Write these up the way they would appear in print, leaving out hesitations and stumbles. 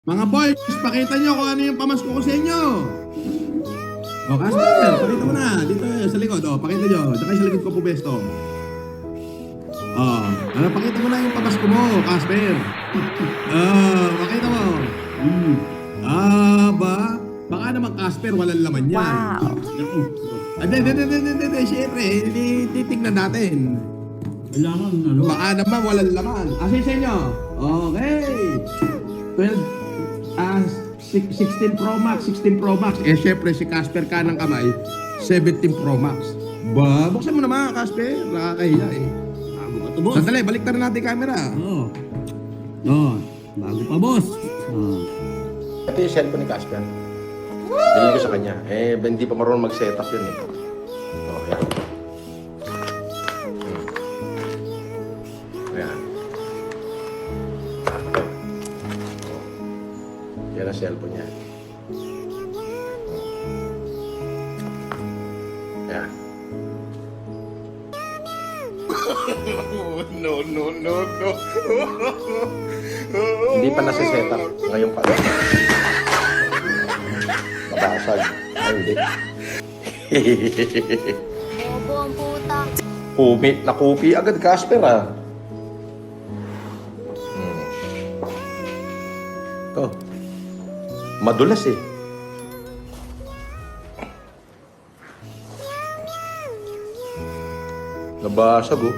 Mga boys, pakita nyo kung ano yung pamasko ko sa inyo. O, Casper, pakita mo na. Dito sa likod. O, pakita nyo. Saka sa likod ko po, besto. O, ano, pakita mo na yung pamasko mo, Casper. Pakita mo. Ba? Baka naman, Casper, walang laman yan. Wow. Hindi. Siyempre, titignan natin. Kailangan, ano? Baka naman, walang laman. Asin sa inyo. Okay. 16 Pro Max, 16 Pro Max. Eh, syempre, si Casper kanang kamay, 17 Pro Max. Ba, buksan mo naman, Casper. Nakakahiya eh. Bago pa to, boss. Sandali, balik na natin yung camera. Oo. Oo. Bago pa, boss. Ito yung cellphone ni Casper. Bilhin ko sa kanya. Eh, hindi pa marunong mag-setup yun eh. Okay. Ayan. Yan ang cellphone niya. Ayan. No. Hindi pa nasa-setup. Ngayon pa. Mabasag. Ay, hindi. Bobo ang puta. Nakupi agad, Casper, ah. Ito. Madulas, eh. Nabasag, oh.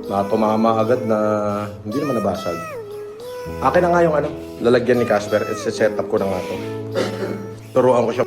Natumama agad na hindi naman nabasag. Akin na nga yung ano, lalagyan ni Casper. Set up ko na nga to. Turuan ko siya.